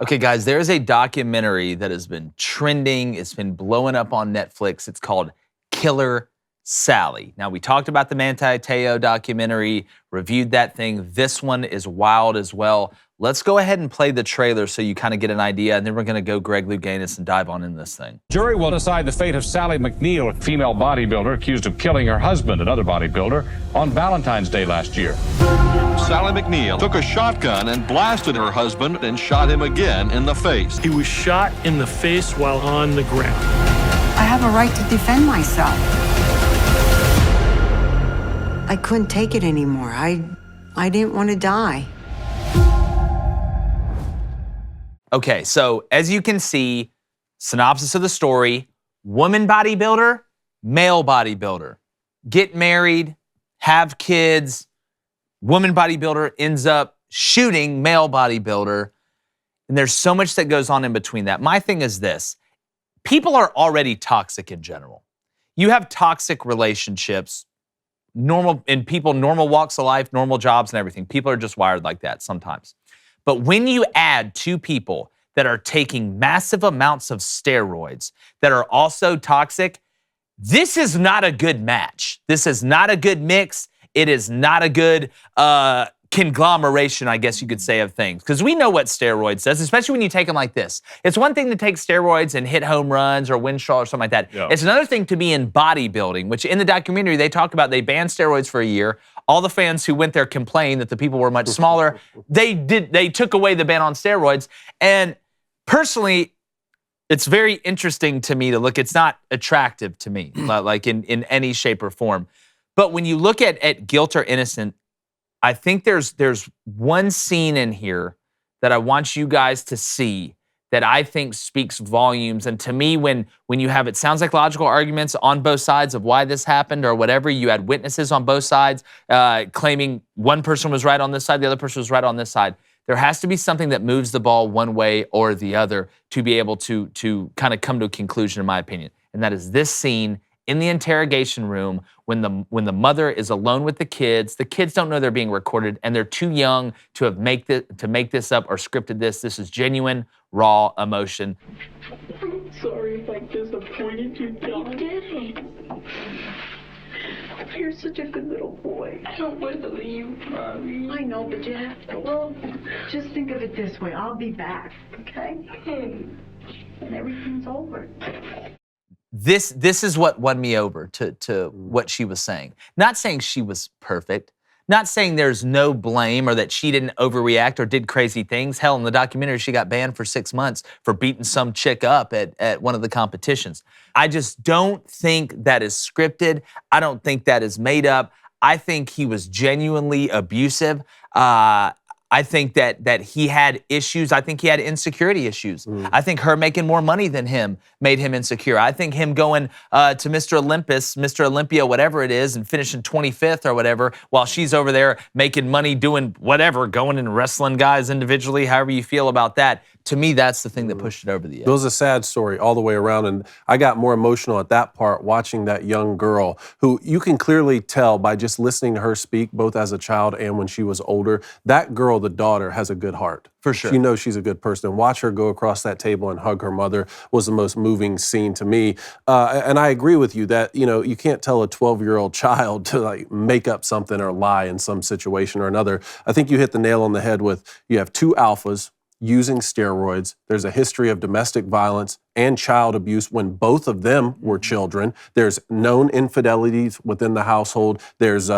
Okay, guys, there's a documentary that has been trending. It's been blowing up on Netflix. It's called Killer Sally. Now, we talked about the Manti Te'o documentary, reviewed that thing. This one is wild as well. Let's go ahead and play the trailer so you kind of get an idea, and then we're going to go Greg Louganis and dive on in this thing. Jury will decide the fate of Sally McNeil, a female bodybuilder accused of killing her husband, another bodybuilder, on Valentine's Day last year. Sally McNeil took a shotgun and blasted her husband and shot him again in the face. He was shot in the face while on the ground. I have a right to defend myself. I couldn't take it anymore. I didn't want to die. Okay, so as you can see, synopsis of the story, woman bodybuilder, male bodybuilder, get married, have kids, woman bodybuilder ends up shooting male bodybuilder, and there's so much that goes on in between that. My thing is this, people are already toxic in general. You have toxic relationships, normal walks of life, normal jobs and everything. People are just wired like that sometimes. But when you add two people that are taking massive amounts of steroids that are also toxic, this is not a good match. This is not a good mix. It is not a good conglomeration, I guess you could say, of things. Because we know what steroids does, especially when you take them like this. It's one thing to take steroids and hit home runs or win straw or something like that. Yeah. It's another thing to be in bodybuilding, which in the documentary they talk about they banned steroids for a year. All the fans who went there complained that the people were much smaller. They took away the ban on steroids. And personally, it's very interesting to me to look. It's not attractive to me, like in any shape or form. But when you look at guilt or innocent, I think there's one scene in here that I want you guys to see that I think speaks volumes. And to me, when you have, it sounds like logical arguments on both sides of why this happened or whatever, you had witnesses on both sides claiming one person was right on this side, the other person was right on this side. There has to be something that moves the ball one way or the other to be able to kind of come to a conclusion, in my opinion. And that is this scene in the interrogation room when the mother is alone with the kids don't know they're being recorded, and they're too young to have make this up or scripted this. This is genuine, raw emotion. I'm sorry if I disappointed you, John. You didn't. You're such a good little boy. I don't want to leave, Mommy. I know, but you have to. Well, just think of it this way. I'll be back, okay? And everything's over. This is what won me over to what she was saying. Not saying she was perfect, not saying there's no blame or that she didn't overreact or did crazy things. Hell, in the documentary, she got banned for 6 months for beating some chick up at one of the competitions. I just don't think that is scripted. I don't think that is made up. I think he was genuinely abusive. I think that he had issues. I think he had insecurity issues. I think her making more money than him made him insecure. I think him going to Mr. Olympus, Mr. Olympia, whatever it is, and finishing 25th or whatever, while she's over there making money doing whatever, going and wrestling guys individually, however you feel about that. To me, that's the thing that pushed it over the edge. It was a sad story all the way around, and I got more emotional at that part watching that young girl who you can clearly tell by just listening to her speak, both as a child and when she was older. That girl, the daughter, has a good heart. For sure. You know she's a good person. Watch her go across that table and hug her mother was the most moving scene to me. And I agree with you that, you can't tell a 12-year-old child to like make up something or lie in some situation or another. I think you hit the nail on the head with you have two alphas using steroids. There's a history of domestic violence and child abuse when both of them were children. There's known infidelities within the household. There's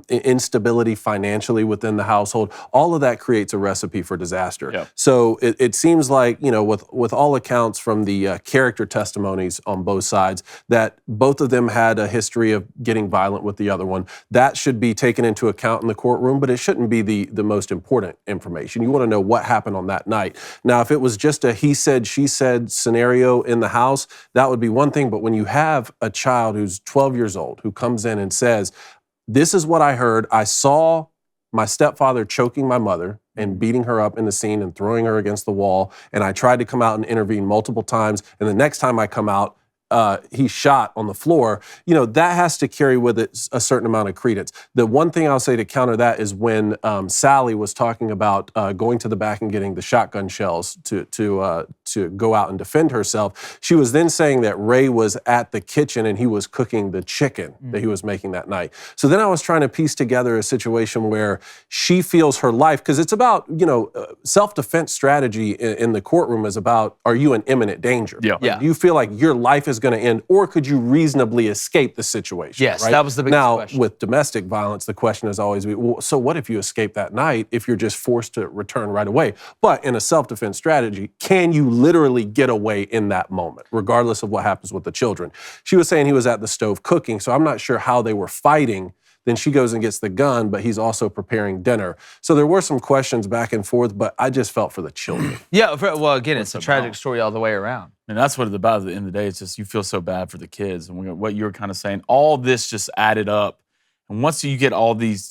instability financially within the household. All of that creates a recipe for disaster. Yep. So it seems like, with all accounts from the character testimonies on both sides, that both of them had a history of getting violent with the other one. That should be taken into account in the courtroom, but it shouldn't be the most important information. You want to know what happened on that night. Now, if it was just a he said, she said scenario in the house, that would be one thing. But when you have a child who's 12 years old who comes in and says, this is what I heard. I saw my stepfather choking my mother and beating her up in the scene and throwing her against the wall. And I tried to come out and intervene multiple times. And the next time I come out, he shot on the floor, that has to carry with it a certain amount of credence. The one thing I'll say to counter that is when Sally was talking about going to the back and getting the shotgun shells to go out and defend herself, she was then saying that Ray was at the kitchen and he was cooking the chicken that he was making that night. So then I was trying to piece together a situation where she feels her life, because it's about, self-defense strategy in the courtroom is about, are you in imminent danger? Yeah. Do you feel like your life is going to end, or could you reasonably escape the situation? Yes, right? that was the biggest question. Now, with domestic violence, the question is always, well, so what if you escape that night if you're just forced to return right away? But in a self-defense strategy, can you literally get away in that moment, regardless of what happens with the children? She was saying he was at the stove cooking, so I'm not sure how they were fighting. Then she goes and gets the gun, but he's also preparing dinner. So there were some questions back and forth, but I just felt for the children. Yeah, well, again, it's a tragic story all the way around. And that's what it's about at the end of the day. It's just you feel so bad for the kids. And what you were kind of saying, all this just added up. And once you get all these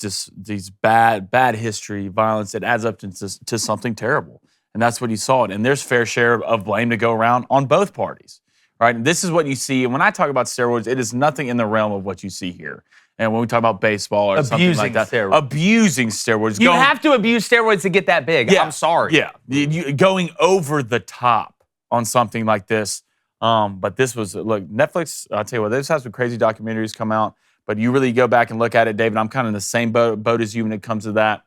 bad history, violence, it adds up to something terrible. And that's what you saw. And there's fair share of blame to go around on both parties, right? And this is what you see. And when I talk about steroids, it is nothing in the realm of what you see here. And when we talk about baseball or something like that, abusing steroids. You have to abuse steroids to get that big. Yeah, I'm sorry. Yeah, going over the top on something like this. But this was, look, Netflix, I'll tell you what, they've had some crazy documentaries come out, but you really go back and look at it, David, I'm kind of in the same boat as you when it comes to that.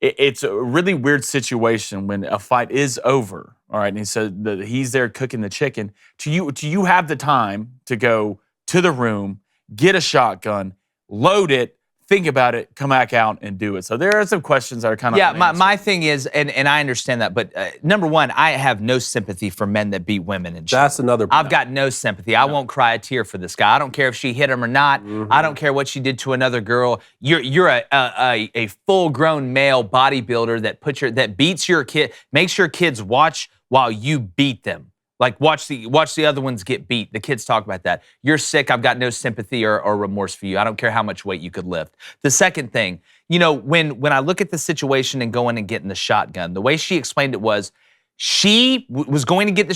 It's a really weird situation when a fight is over, all right, and he said that he's there cooking the chicken. Do you have the time to go to the room, get a shotgun, load it, think about it, come back out and do it? So there are some questions that are kind of my thing is, and I understand that, but number one, I have no sympathy for men that beat women and shit. That's another I've got no sympathy. I won't cry a tear for this guy. I don't care if she hit him or not. I don't care what she did to another girl. You're a full-grown male bodybuilder that beats your kid, makes your kids watch while you beat them. Like, watch the other ones get beat. The kids talk about that. You're sick. I've got no sympathy or remorse for you. I don't care how much weight you could lift. The second thing, when I look at the situation and going and getting the shotgun, the way she explained it was she was going to get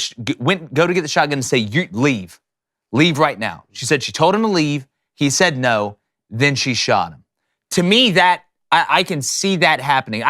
go to get the shotgun and say, leave right now. She said she told him to leave. He said no. Then she shot him. To me, that I can see that happening.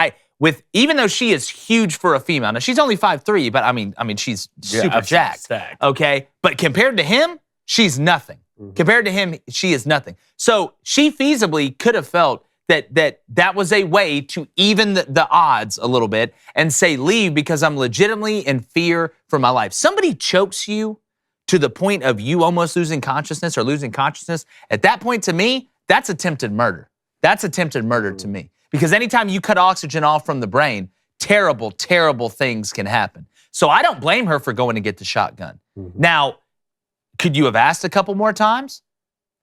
Even though she is huge for a female. Now, she's only 5'3", but I mean, she's super jacked. Okay? But compared to him, she's nothing. Compared to him, she is nothing. So she feasibly could have felt that was a way to even the odds a little bit and say, leave because I'm legitimately in fear for my life. Somebody chokes you to the point of you almost losing consciousness or losing consciousness. At that point, to me, that's attempted murder. That's attempted murder to me. Because anytime you cut oxygen off from the brain, terrible, terrible things can happen. So I don't blame her for going to get the shotgun. Now, could you have asked a couple more times?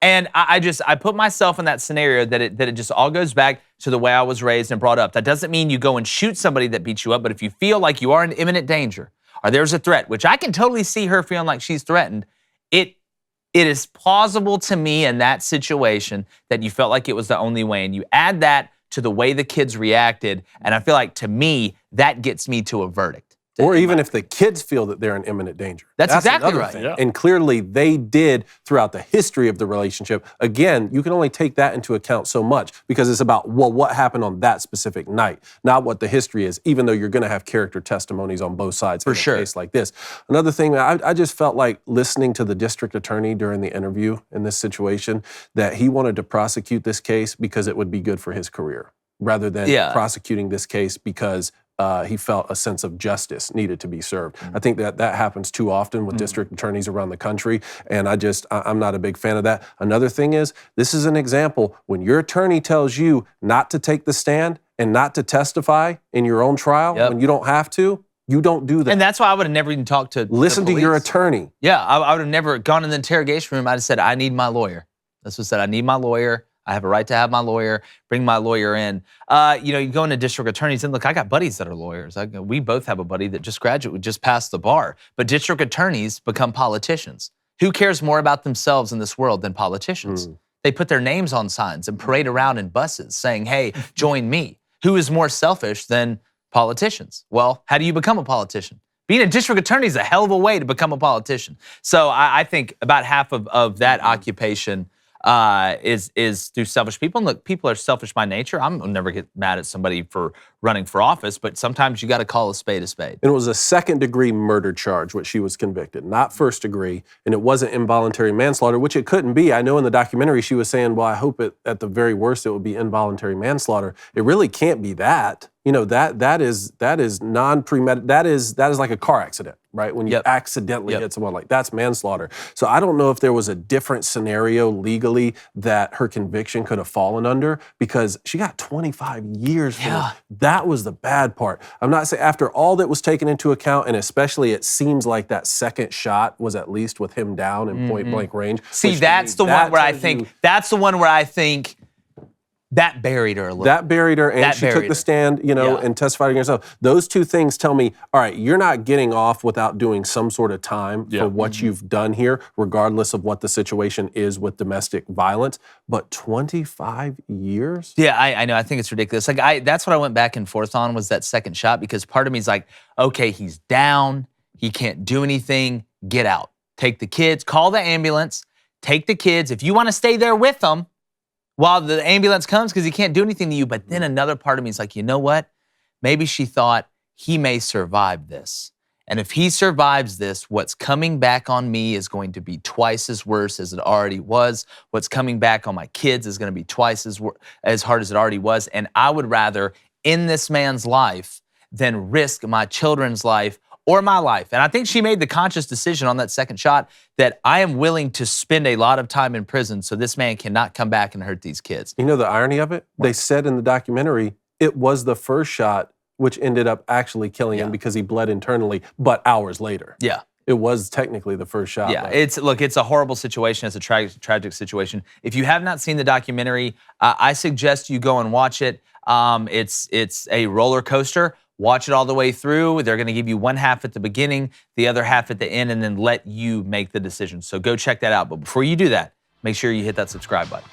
And I put myself in that scenario that it just all goes back to the way I was raised and brought up. That doesn't mean you go and shoot somebody that beats you up, but if you feel like you are in imminent danger or there's a threat, which I can totally see her feeling like she's threatened, it is plausible to me in that situation that you felt like it was the only way. And you add that to the way the kids reacted, and I feel like, to me, that gets me to a verdict. Or even if the kids feel that they're in imminent danger. That's exactly right. Thing. Yeah. And clearly they did throughout the history of the relationship. Again, you can only take that into account so much because it's about, what happened on that specific night, not what the history is, even though you're going to have character testimonies on both sides in a case like this. Another thing, I just felt like listening to the district attorney during the interview in this situation, that he wanted to prosecute this case because it would be good for his career, rather than prosecuting this case because he felt a sense of justice needed to be served. I think that happens too often with district attorneys around the country, and I'm not a big fan of that. Another thing is, this is an example. When your attorney tells you not to take the stand and not to testify in your own trial when you don't have to, you don't do that. And that's why I would have never even talked to Listen to your attorney. Yeah, I would have never gone in the interrogation room. I'd have said, I need my lawyer. That's what I said. I need my lawyer. I have a right to have my lawyer, bring my lawyer in. You go into district attorneys, and look, I got buddies that are lawyers. We both have a buddy that just passed the bar. But district attorneys become politicians. Who cares more about themselves in this world than politicians? They put their names on signs and parade around in buses saying, hey, join me. Who is more selfish than politicians? Well, how do you become a politician? Being a district attorney is a hell of a way to become a politician. So I think about half of that occupation is through selfish people. And look, people are selfish by nature. I'll never get mad at somebody for running for office, but sometimes you got to call a spade a spade. And it was a second-degree murder charge, which she was convicted, not first degree, and it wasn't involuntary manslaughter, which it couldn't be. I know in the documentary she was saying, well, I hope at the very worst it would be involuntary manslaughter. It really can't be that. You know, that is non-premeditated. That is like a car accident, right? When you accidentally hit someone, like that's manslaughter. So I don't know if there was a different scenario legally that her conviction could have fallen under, because she got 25 years for it. That was the bad part. I'm not saying after all that was taken into account, and especially it seems like that second shot was at least with him down in point blank range. See, that's the one where I think that buried her a little. That buried her, and she took the stand, you know, and testified against herself. Those two things tell me, all right, you're not getting off without doing some sort of time for what you've done here, regardless of what the situation is with domestic violence. But 25 years? Yeah, I know. I think it's ridiculous. Like, that's what I went back and forth on, was that second shot, because part of me is like, okay, he's down. He can't do anything. Get out. Take the kids. Call the ambulance. Take the kids. If you want to stay there with them while the ambulance comes, because he can't do anything to you. But then another part of me is like, you know what? Maybe she thought he may survive this. And if he survives this, what's coming back on me is going to be twice as worse as it already was. What's coming back on my kids is going to be twice as hard as it already was. And I would rather end this man's life than risk my children's life or my life. And I think she made the conscious decision on that second shot that I am willing to spend a lot of time in prison so this man cannot come back and hurt these kids. You know the irony of it? They said in the documentary, it was the first shot which ended up actually killing him because he bled internally, but hours later. Yeah. It was technically the first shot. Yeah, it's a horrible situation. It's a tragic situation. If you have not seen the documentary, I suggest you go and watch it. It's a roller coaster. Watch it all the way through. They're going to give you one half at the beginning, the other half at the end, and then let you make the decision. So go check that out. But before you do that, make sure you hit that subscribe button.